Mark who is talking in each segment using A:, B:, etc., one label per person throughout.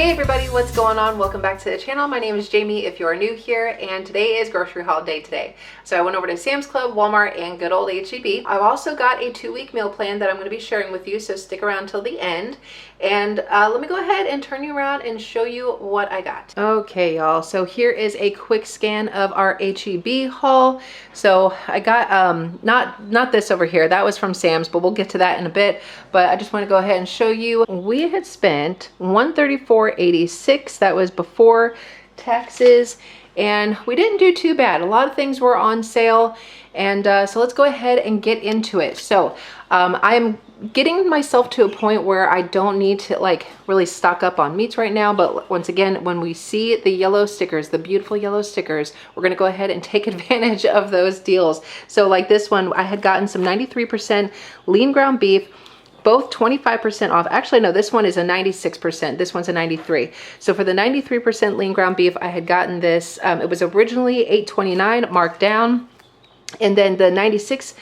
A: Hey everybody, what's going on? Welcome back to the channel. My name is Jamie if you are new here, and today is grocery haul day today. So I went over to Sam's Club, Walmart, and good old H-E-B. I've also got a 2-week meal plan that I'm going to be sharing with you, so stick around till the end. And let me go ahead and turn you around and show you what I got. Okay, y'all, so here is a quick scan of our H-E-B haul. So I got, not this over here, that was from Sam's, but we'll get to that in a bit. But I just want to go ahead and show you, we had spent $134.86, that was before taxes, and we didn't do too bad. A lot of things were on sale, and so let's go ahead and get into it. So I'm getting myself to a point where I don't need to like really stock up on meats right now, but once again, when we see the yellow stickers, the beautiful yellow stickers, we're gonna go ahead and take advantage of those deals. So like this one, I had gotten some 93% lean ground beef, both 25% off. Actually, no, this one is a 96%. This one's a 93. So for the 93% lean ground beef, I had gotten this. It was originally $8.29 marked down. And then the 96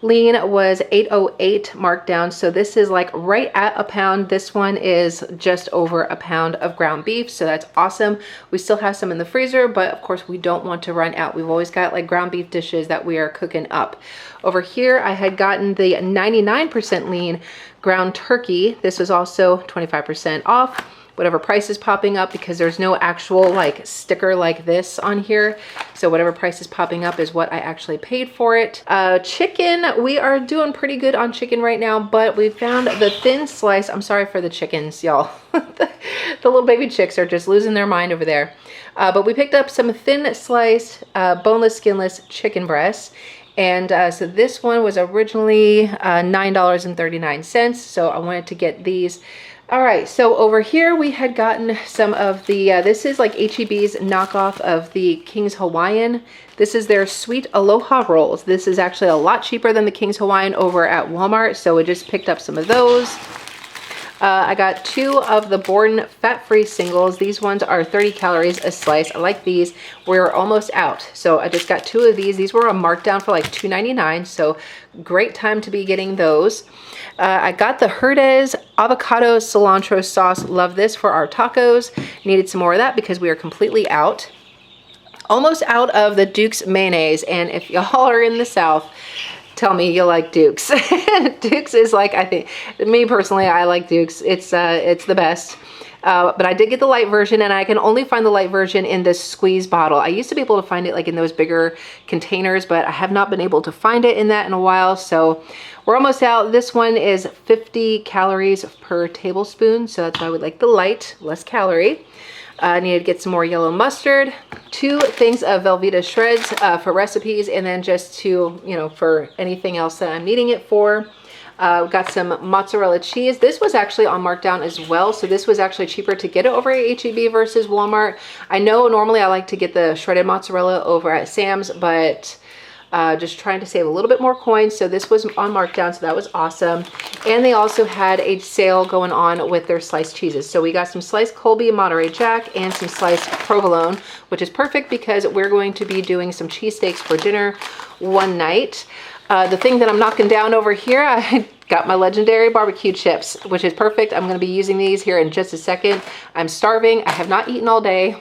A: lean was $8.08 marked down. So this is like right at a pound. This one is just over a pound of ground beef. So that's awesome. We still have some in the freezer, but of course we don't want to run out. We've always got like ground beef dishes that we are cooking up. Over here, I had gotten the 99% lean ground turkey. This was also 25% off. Whatever price is popping up, because there's no actual like sticker like this on here. So whatever price is popping up is what I actually paid for it. Chicken, we are doing pretty good on chicken right now, but we found the thin slice. I'm sorry for the chickens, y'all. The little baby chicks are just losing their mind over there. But we picked up some thin sliced, boneless, skinless chicken breasts. And so this one was originally $9.39. So I wanted to get these. All right, so over here we had gotten some of the, this is like H-E-B's knockoff of the King's Hawaiian. This is their sweet aloha rolls. This is actually a lot cheaper than the King's Hawaiian over at Walmart, so we just picked up some of those. I got 2 of the Borden fat-free singles. These ones are 30 calories a slice. I like these. We're almost out, so I just got 2 of these. These were a markdown for like $2.99, so great time to be getting those. I got the Herdez avocado cilantro sauce. Love this for our tacos. Needed some more of that because we are completely out. Almost out of the Duke's mayonnaise, and if y'all are in the South, tell me you like Duke's. Duke's is like, I think, me personally, I like Duke's. It's the best. But I did get the light version, and I can only find the light version in this squeeze bottle. I used to be able to find it like in those bigger containers, but I have not been able to find it in that in a while. So we're almost out. This one is 50 calories per tablespoon. So that's why we like the light, less calorie. I needed to get some more yellow mustard, 2 things of Velveeta shreds for recipes, and then just to, you know, for anything else that I'm needing it for. Got some mozzarella cheese. This was actually on markdown as well, so this was actually cheaper to get it over at H-E-B versus Walmart. I know normally I like to get the shredded mozzarella over at Sam's, but just trying to save a little bit more coins, so this was on markdown, so that was awesome. And they also had a sale going on with their sliced cheeses. So we got some sliced Colby Monterey Jack and some sliced provolone, which is perfect because we're going to be doing some cheesesteaks for dinner one night. The thing that I'm knocking down over here, I got my legendary barbecue chips, which is perfect. I'm going to be using these here in just a second. I'm starving. I have not eaten all day.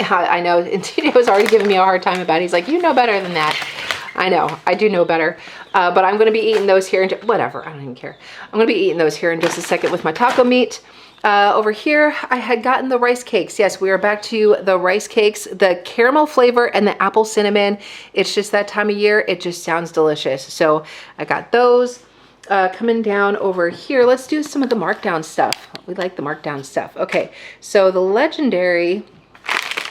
A: I know, and TJ was already giving me a hard time about it. He's like, you know better than that. I know, I do know better. But I'm going to be eating those here in whatever, I don't even care. I'm going to be eating those here in just a second with my taco meat. Over here, I had gotten the rice cakes. Yes, we are back to the rice cakes, the caramel flavor and the apple cinnamon. It's just that time of year. It just sounds delicious. So I got those. Coming down over here, let's do some of the markdown stuff. We like the markdown stuff. Okay, so the legendary,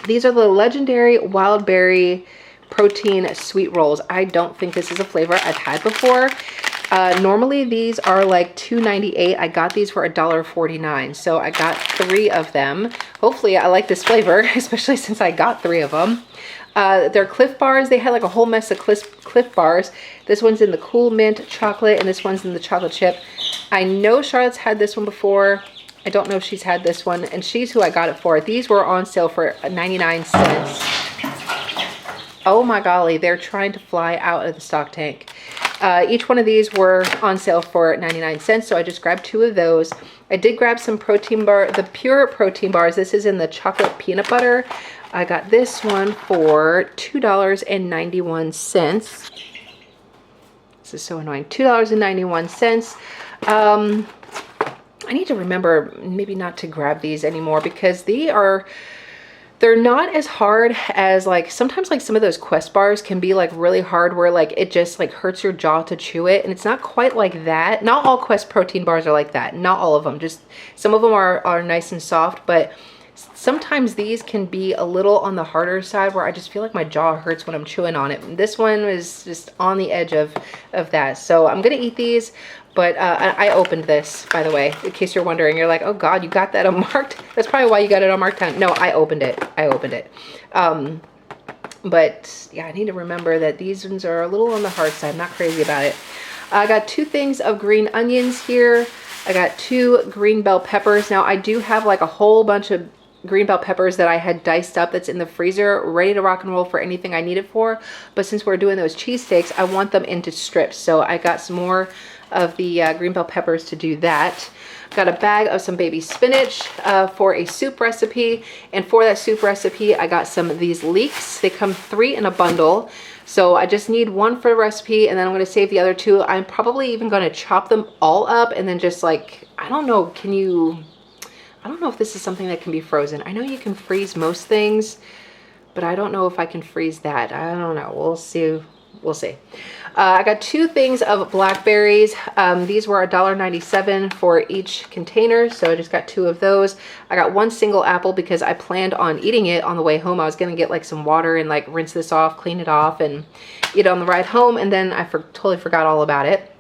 A: these are the legendary wild berry protein sweet rolls. I don't think this is a flavor I've had before. Normally these are like $2.98. I got these for $1.49, so I got 3 of them. Hopefully I like this flavor, especially since I got 3 of them. They're Cliff Bars. They had like a whole mess of Cliff Bars. This one's in the cool mint chocolate, and this one's in the chocolate chip. I know Charlotte's had this one before. I don't know if she's had this one, and she's who I got it for. These were on sale for 99 cents. Oh my golly, they're trying to fly out of the stock tank. Each one of these were on sale for 99 cents, so I just grabbed 2 of those. I did grab some protein bar, the pure protein bars. This is in the chocolate peanut butter. I got this one for $2.91. This is so annoying. $2.91. I need to remember maybe not to grab these anymore because they're not as hard as like sometimes like some of those Quest bars can be like really hard where like it just like hurts your jaw to chew it, and it's not quite like that. Not all Quest protein bars are like that, not all of them, just some of them are nice and soft, but sometimes these can be a little on the harder side where I just feel like my jaw hurts when I'm chewing on it. And this one was just on the edge of that, so I'm gonna eat these. But I opened this, by the way, in case you're wondering. You're like, oh God, you got that unmarked? That's probably why you got it on markdown. No, I opened it. But yeah, I need to remember that these ones are a little on the hard side. I'm not crazy about it. I got 2 things of green onions here. I got 2 green bell peppers. Now, I do have like a whole bunch of green bell peppers that I had diced up that's in the freezer, ready to rock and roll for anything I need it for. But since we're doing those cheesesteaks, I want them into strips. So I got some more of the green bell peppers to do that. Got a bag of some baby spinach for a soup recipe, and for that soup recipe I got some of these leeks. They come 3 in a bundle, so I just need 1 for the recipe, and then I'm going to save the other 2. I'm probably even going to chop them all up and then just like, I don't know, I don't know if this is something that can be frozen. I know you can freeze most things, but I don't know if I can freeze that. I don't know. We'll see. We'll see. I got 2 things of blackberries. These were $1.97 for each container, so I just got 2 of those. I got 1 single apple because I planned on eating it on the way home. I was going to get like some water and like rinse this off, clean it off, and eat it on the ride home, and then I totally forgot all about it.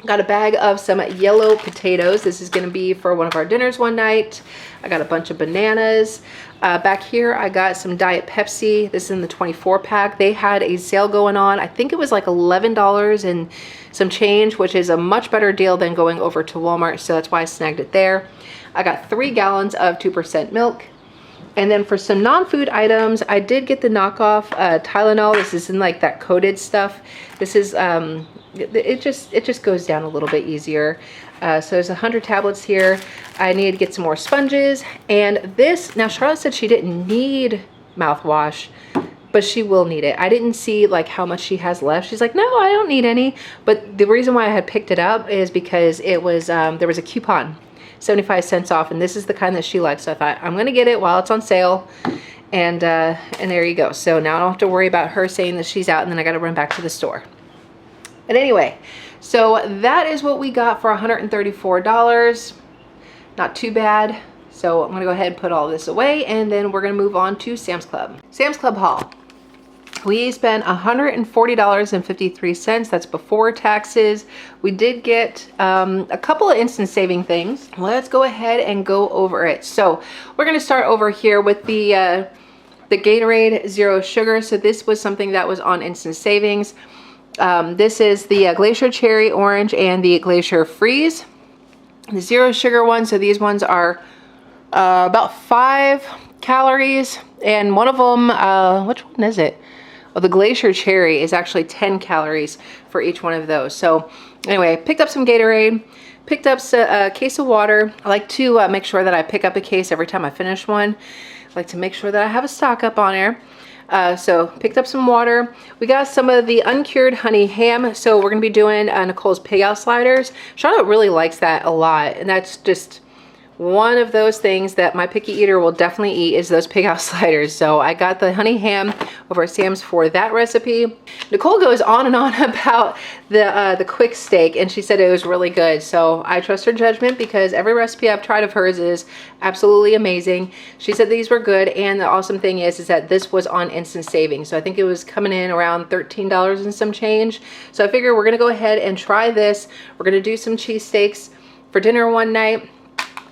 A: Got a bag of some yellow potatoes. This is going to be for one of our dinners one night. I got a bunch of bananas. Back here, I got some Diet Pepsi. This is in the 24 pack. They had a sale going on. I think it was like $11 and some change, which is a much better deal than going over to Walmart. So that's why I snagged it there. I got 3 gallons of 2% milk. And then for some non-food items, I did get the knockoff Tylenol. This is in like that coated stuff. This is, it just goes down a little bit easier. So there's 100 tablets here. I need to get some more sponges. And this, now Charlotte said she didn't need mouthwash, but she will need it. I didn't see like how much she has left. She's like, no, I don't need any. But the reason why I had picked it up is because it was, there was a coupon, 75 cents off, and this is the kind that she likes. So I thought I'm gonna get it while it's on sale, and there you go. So now I don't have to worry about her saying that she's out and then I gotta run back to the store. But anyway, so that is what we got for $134. Not too bad. So I'm gonna go ahead and put all this away, and then we're gonna move on to Sam's Club. Sam's Club haul. We spent $140.53. That's before taxes. We did get a couple of instant saving things. Let's go ahead and go over it. So we're going to start over here with the Gatorade Zero Sugar. So this was something that was on instant savings. This is the Glacier Cherry Orange and the Glacier Freeze. The Zero Sugar one. So these ones are about 5 calories, and one of them, which one is it? Well, the Glacier Cherry is actually 10 calories for each one of those. So anyway, picked up some Gatorade, picked up a case of water. I like to make sure that I pick up a case every time I finish one. I like to make sure that I have a stock up on there. So picked up some water. We got some of the uncured honey ham. So we're going to be doing Nicole's pig out sliders. Charlotte really likes that a lot, and that's just one of those things that my picky eater will definitely eat, is those pig out sliders. So I got the honey ham over at Sam's for that recipe. Nicole goes on and on about the quick steak, and she said it was really good. So I trust her judgment because every recipe I've tried of hers is absolutely amazing. She said these were good, and the awesome thing is that this was on instant savings. So I think it was coming in around $13 and some change. So I figure we're gonna go ahead and try this. We're gonna do some cheesesteaks for dinner one night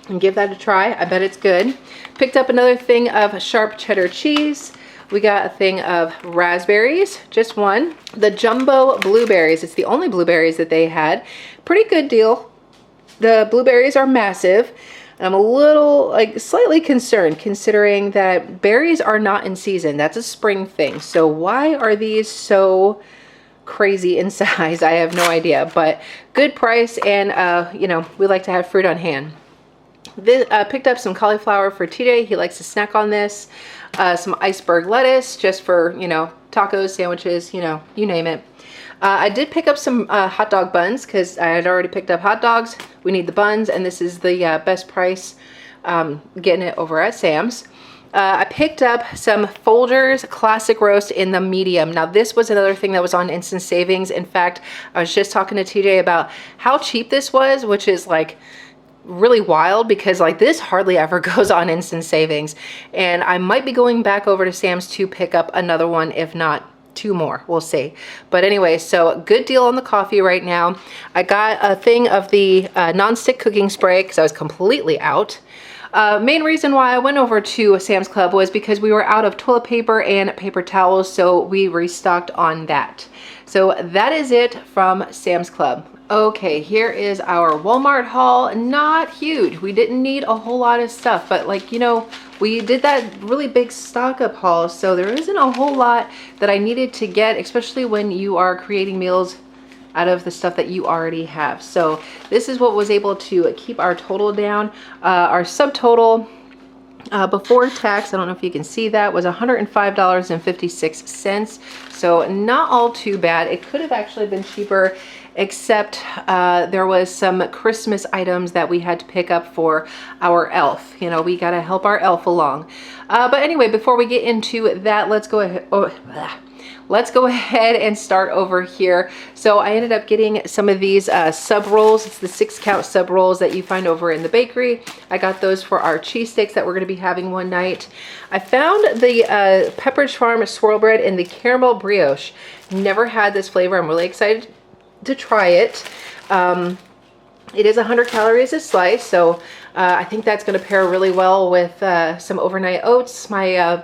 A: and give that a try. I bet it's good. Picked up another thing of sharp cheddar cheese. We got a thing of raspberries, just one. The jumbo blueberries, it's the only blueberries that they had. Pretty good deal. The blueberries are massive. I'm a little, like, slightly concerned considering that berries are not in season. That's a spring thing. So why are these so crazy in size. I have no idea, but good price, and you know, we like to have fruit on hand. This, picked up some cauliflower for TJ. He likes to snack on this. Some iceberg lettuce just for, you know, tacos, sandwiches, you know, you name it. I did pick up some hot dog buns because I had already picked up hot dogs. We need the buns, and this is the best price getting it over at Sam's. I picked up some Folgers Classic Roast in the medium. Now this was another thing that was on instant savings. In fact, I was just talking to TJ about how cheap this was, which is like really wild because like this hardly ever goes on instant savings. And I might be going back over to Sam's to pick up another one, if not 2 more, we'll see. But anyway, so good deal on the coffee right now. I got a thing of the non-stick cooking spray because I was completely out. Main reason why I went over to Sam's Club was because we were out of toilet paper and paper towels, so we restocked on that. So that is it from Sam's Club. Okay, here is our Walmart haul. Not huge. We didn't need a whole lot of stuff, but like, you know, we did that really big stock up haul, so there isn't a whole lot that I needed to get, especially when you are creating meals out of the stuff that you already have. So this is what was able to keep our total down. Our subtotal before tax, I don't know if you can see that, was $105.56. So not all too bad. It could have actually been cheaper, except there was some Christmas items that we had to pick up for our elf. You know, we gotta help our elf along. But anyway, before we get into that, let's go ahead. Let's go ahead and start over here. So I ended up getting some of these sub rolls. It's the 6-count sub rolls that you find over in the bakery. I got those for our cheesesteaks that we're going to be having one night. I found the Pepperidge Farm swirl bread in the caramel brioche. Never had this flavor. I'm really excited to try it. It is 100 calories a slice, so I think that's going to pair really well with some overnight oats. My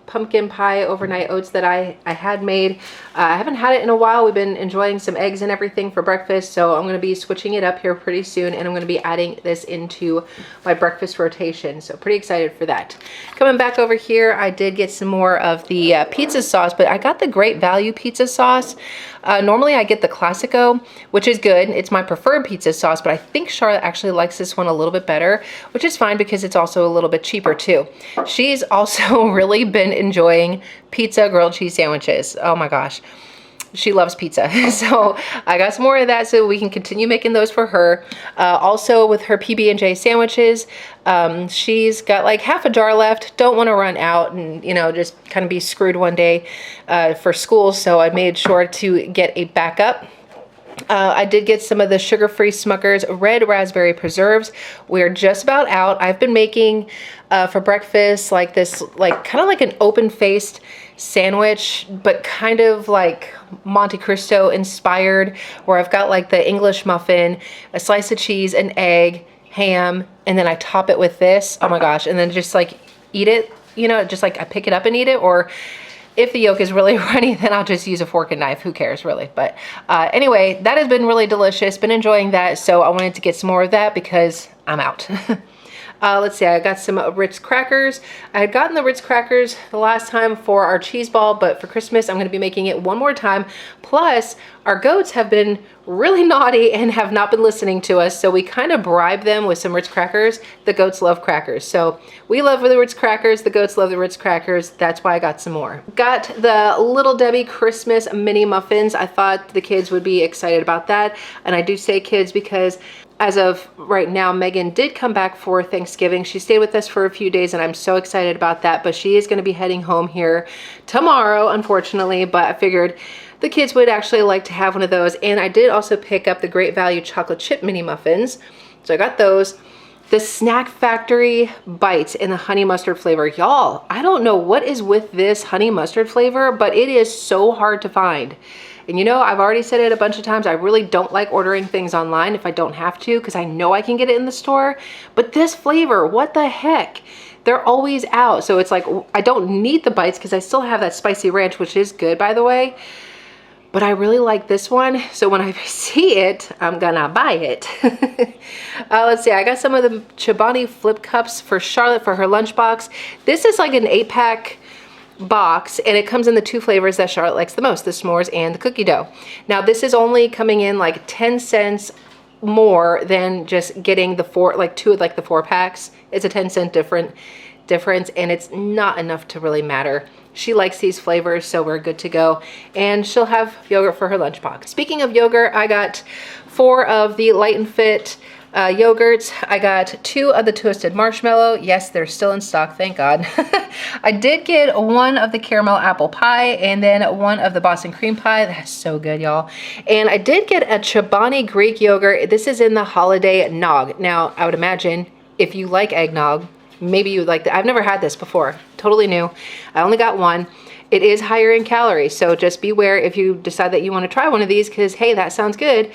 A: pumpkin pie overnight oats that I had made. I haven't had it in a while. We've been enjoying some eggs and everything for breakfast, so I'm going to be switching it up here pretty soon, and I'm going to be adding this into my breakfast rotation, so pretty excited for that. Coming back over here, I did get some more of the pizza sauce, but I got the Great Value pizza sauce. Normally I get the Classico, which is good. It's my preferred pizza sauce, but I think Charlotte actually likes this one a little bit better, which is fine because it's also a little bit cheaper too. She's also really been enjoying pizza grilled cheese sandwiches. Oh my gosh. She loves pizza. So I got some more of that so we can continue making those for her. Also with her PB&J sandwiches, she's got like half a jar left. Don't want to run out and, you know, just kind of be screwed one day for school. So I made sure to get a backup. I did get some of the sugar-free Smucker's red raspberry preserves. We're just about out. I've been making for breakfast like this, like kind of like an open-faced sandwich, but kind of like Monte Cristo inspired, where I've got like the English muffin, a slice of cheese, an egg, ham, and then I top it with this. Oh my gosh. And then just like eat it, you know, just like I pick it up and eat it, or if the yolk is really runny, then I'll just use a fork and knife. Who cares, really? But anyway, that has been really delicious. Been enjoying that, so I wanted to get some more of that because I'm out. Let's see, I got some Ritz crackers. I had gotten the Ritz crackers the last time for our cheese ball, but for Christmas, I'm going to be making it one more time. Plus, our goats have been really naughty and have not been listening to us, so we kind of bribe them with some Ritz crackers. The goats love crackers, so we love the Ritz crackers. The goats love the Ritz crackers. That's why I got some more. Got the Little Debbie Christmas mini muffins. I thought the kids would be excited about that, and I do say kids because as of right now, Megan did come back for Thanksgiving. She stayed with us for a few days, and I'm so excited about that, but she is going to be heading home here tomorrow, unfortunately, but I figured the kids would actually like to have one of those. And I did also pick up the Great Value chocolate chip mini muffins, so I got those. The Snack Factory bites in the honey mustard flavor. Y'all, I don't know what is with this honey mustard flavor, but it is so hard to find. And you know, I've already said it a bunch of times, I really don't like ordering things online if I don't have to, because I know I can get it in the store. But this flavor, what the heck? They're always out. So it's like, I don't need the bites because I still have that spicy ranch, which is good, by the way. But I really like this one. So when I see it, I'm gonna buy it. Let's see, I got some of the Chobani flip cups for Charlotte for her lunchbox. This is like an 8-pack box, and it comes in the 2 flavors that Charlotte likes the most, the s'mores and the cookie dough. Now this is only coming in like 10 cents more than just getting the 2 of like the 4 packs. It's a 10-cent difference, and it's not enough to really matter. She likes these flavors, so we're good to go. And she'll have yogurt for her lunchbox. Speaking of yogurt, I got 4 of the Light and Fit yogurts. I got 2 of the toasted marshmallow. Yes, they're still in stock, thank God. I did get 1 of the caramel apple pie, and then 1 of the Boston cream pie. That's so good, y'all. And I did get a Chobani Greek yogurt. This is in the holiday nog. Now, I would imagine if you like eggnog, maybe you would like that. I've never had this before. Totally new. I only got 1. It is higher in calories, so just beware if you decide that you want to try one of these, because hey, that sounds good.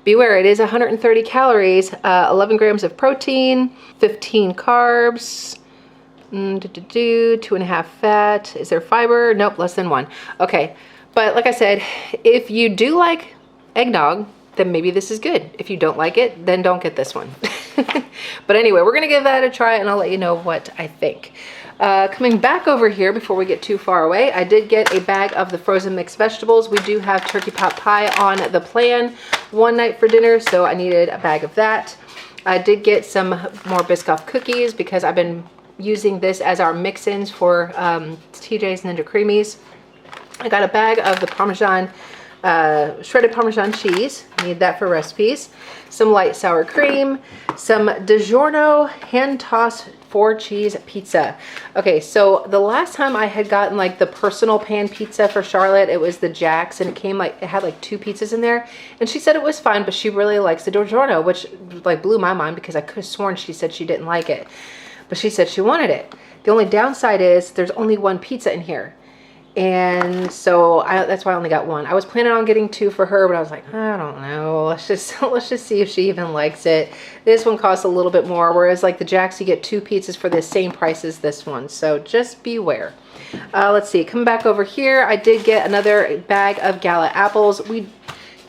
A: Beware, it is 130 calories, 11 grams of protein, 15 carbs, 2.5 fat. Is there fiber? Nope, less than 1. Okay, but like I said, if you do like eggnog, then maybe this is good. If you don't like it, then don't get this one. But anyway, we're gonna give that a try, and I'll let you know what I think. Coming back over here before we get too far away, I did get a bag of the frozen mixed vegetables. We do have turkey pot pie on the plan one night for dinner, so I needed a bag of that. I did get some more Biscoff cookies because I've been using this as our mix-ins for TJ's Ninja Creamies. I got a bag of the Parmesan, shredded Parmesan cheese. Need that for recipes. Some light sour cream, some DiGiorno hand-tossed 4-cheese pizza. Okay, so the last time I had gotten like the personal pan pizza for Charlotte, it was the Jack's, and it had like 2 pizzas in there, and she said it was fine, but she really likes the DiGiorno, which like blew my mind because I could have sworn she said she didn't like it, but she said she wanted it. The only downside is there's only 1 pizza in here. And so that's why I only got 1. I was planning on getting 2 for her, but I was like, I don't know. Let's just see if she even likes it. This one costs a little bit more, whereas like the Jack's, you get 2 pizzas for the same price as this one. So just beware. Let's see. Coming back over here, I did get another bag of Gala apples. We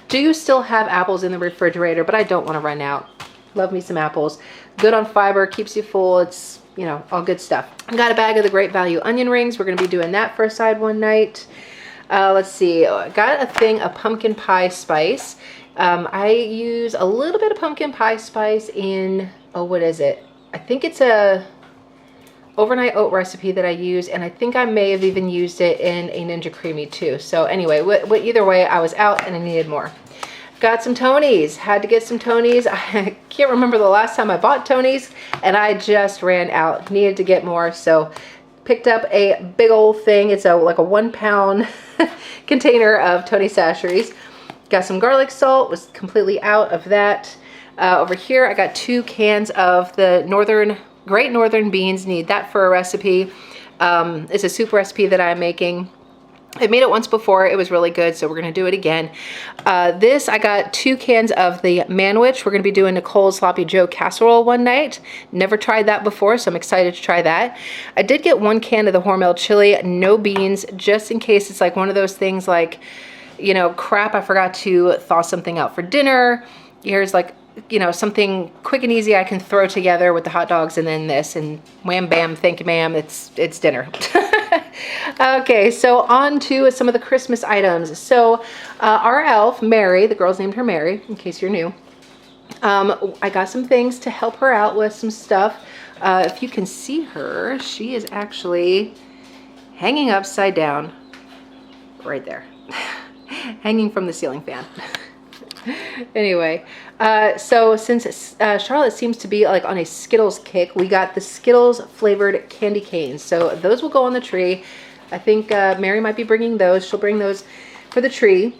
A: do still have apples in the refrigerator, but I don't want to run out. Love me some apples. Good on fiber, keeps you full. It's, you know, all good stuff. I got a bag of the Great Value onion rings. We're going to be doing that for a side one night. Let's see. I got a thing of pumpkin pie spice. I use a little bit of pumpkin pie spice in, oh, what is it? I think it's a overnight oat recipe that I use, and I think I may have even used it in a Ninja Creamy too. So anyway, either way, I was out and I needed more. Got some Tony's. Had to get some Tony's. I can't remember the last time I bought Tony's, and I just ran out. Needed to get more, so picked up a big old thing. It's like a 1-pound container of Tony Chachere's. Got some garlic salt. Was completely out of that. Over here, I got 2 cans of the Great Northern beans. Need that for a recipe. It's a soup recipe that I'm making. I made it once before. It was really good, so we're going to do it again. I got 2 cans of the Manwich. We're going to be doing Nicole's Sloppy Jo Casserole one night. Never tried that before, so I'm excited to try that. I did get 1 can of the Hormel chili, no beans, just in case it's like one of those things like, you know, crap, I forgot to thaw something out for dinner. Here's like, you know, something quick and easy I can throw together with the hot dogs and then this, and wham bam, thank you ma'am, it's dinner. Okay, so on to some of the Christmas items. So our elf, Mary, the girls named her Mary, in case you're new. I got some things to help her out with some stuff. If you can see her, she is actually hanging upside down right there, hanging from the ceiling fan. Anyway, so since Charlotte seems to be like on a Skittles kick, we got the Skittles flavored candy canes. So those will go on the tree. I think Mary might be bringing those. She'll bring those for the tree.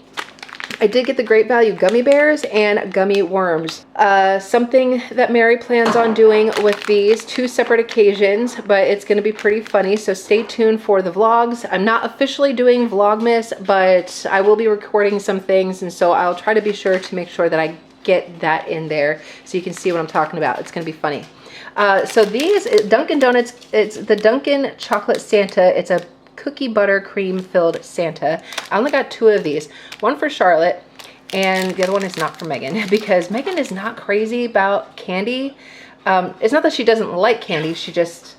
A: I did get the Great Value gummy bears and gummy worms. Something that Mary plans on doing with these, 2 separate occasions, but it's going to be pretty funny, so stay tuned for the vlogs. I'm not officially doing Vlogmas, but I will be recording some things, and so I'll try to be sure to make sure that I get that in there so you can see what I'm talking about. It's going to be funny. So these, Dunkin' Donuts, it's the Dunkin' Chocolate Santa. It's a cookie butter cream filled Santa. I only got 2 of these. One for Charlotte, and the other one is not for Megan, because Megan is not crazy about candy. It's not that she doesn't like candy, she just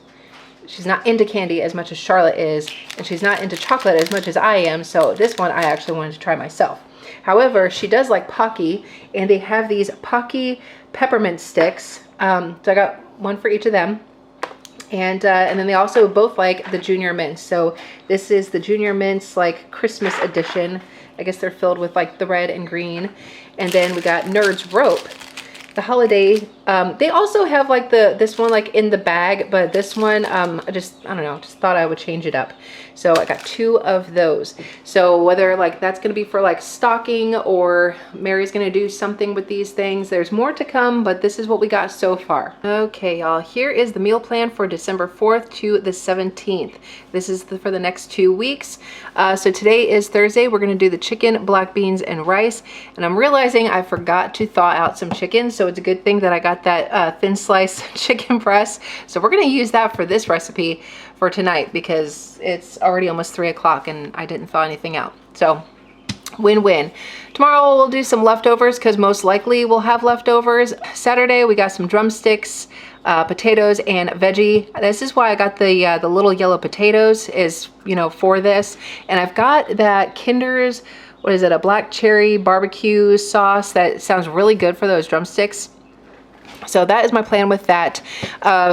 A: she's not into candy as much as Charlotte is, and she's not into chocolate as much as I am, so this one I actually wanted to try myself. However, she does like Pocky, and they have these Pocky peppermint sticks. So I got one for each of them. And then they also both like the Junior Mints. So this is the Junior Mints like Christmas edition. I guess they're filled with like the red and green. And then we got Nerds Rope, the holiday. They also have like this one like in the bag, but this one I don't know, just thought I would change it up. So I got 2 of those. So whether like that's gonna be for like stocking, or Mary's gonna do something with these things, there's more to come, but this is what we got so far. Okay, y'all, here is the meal plan for December 4th to the 17th. This is for the next 2 weeks. So today is Thursday. We're gonna do the chicken, black beans, and rice. And I'm realizing I forgot to thaw out some chicken, so it's a good thing that I got that thin slice chicken breast. So we're gonna use that for this recipe for tonight, because it's already almost 3 o'clock and I didn't thaw anything out. So win-win. Tomorrow we'll do some leftovers, because most likely we'll have leftovers. Saturday we got some drumsticks, potatoes, and veggie. This is why I got the little yellow potatoes, is, you know, for this. And I've got that Kinder's, what is it, a black cherry barbecue sauce that sounds really good for those drumsticks. So that is my plan with that.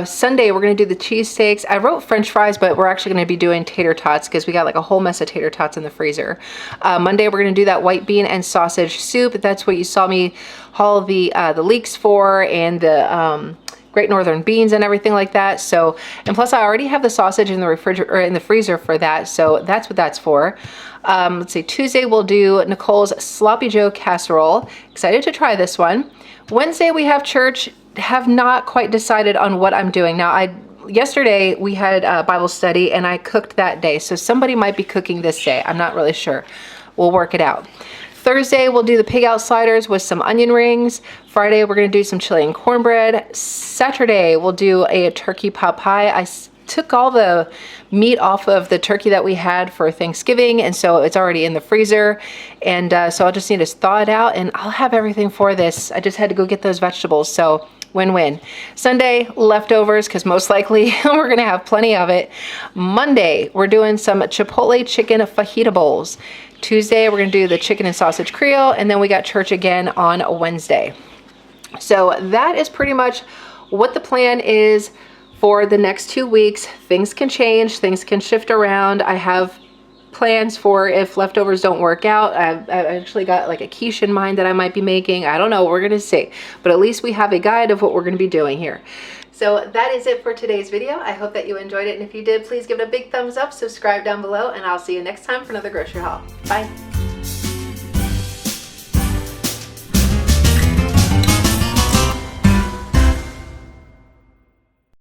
A: Sunday, we're going to do the cheesesteaks. I wrote French fries, but we're actually going to be doing tater tots, because we got like a whole mess of tater tots in the freezer. Monday, we're going to do that white bean and sausage soup. That's what you saw me haul the leeks for, and the Great Northern beans and everything like that. So, and plus I already have the sausage in the refrigerator, or in the freezer for that. So that's what that's for. Let's see, Tuesday we'll do Nicole's Sloppy Jo Casserole. Excited to try this one. Wednesday we have church. Have not quite decided on what I'm doing. Now, yesterday we had a Bible study and I cooked that day. So somebody might be cooking this day. I'm not really sure. We'll work it out. Thursday, we'll do the pig out sliders with some onion rings. Friday, we're gonna do some chili and cornbread. Saturday, we'll do a turkey pot pie. I took all the meat off of the turkey that we had for Thanksgiving, and so it's already in the freezer. And so I'll just need to thaw it out, and I'll have everything for this. I just had to go get those vegetables, so win-win. Sunday, leftovers, because most likely we're gonna have plenty of it. Monday, we're doing some Chipotle chicken fajita bowls. Tuesday, we're gonna do the chicken and sausage Creole, and then we got church again on Wednesday. So that is pretty much what the plan is for the next 2 weeks. Things can change, things can shift around. I have plans for if leftovers don't work out. I've actually got like a quiche in mind that I might be making. I don't know, we're gonna see. But at least we have a guide of what we're gonna be doing here. So that is it for today's video. I hope that you enjoyed it, and if you did, please give it a big thumbs up, subscribe down below, and I'll see you next time for another grocery haul. Bye.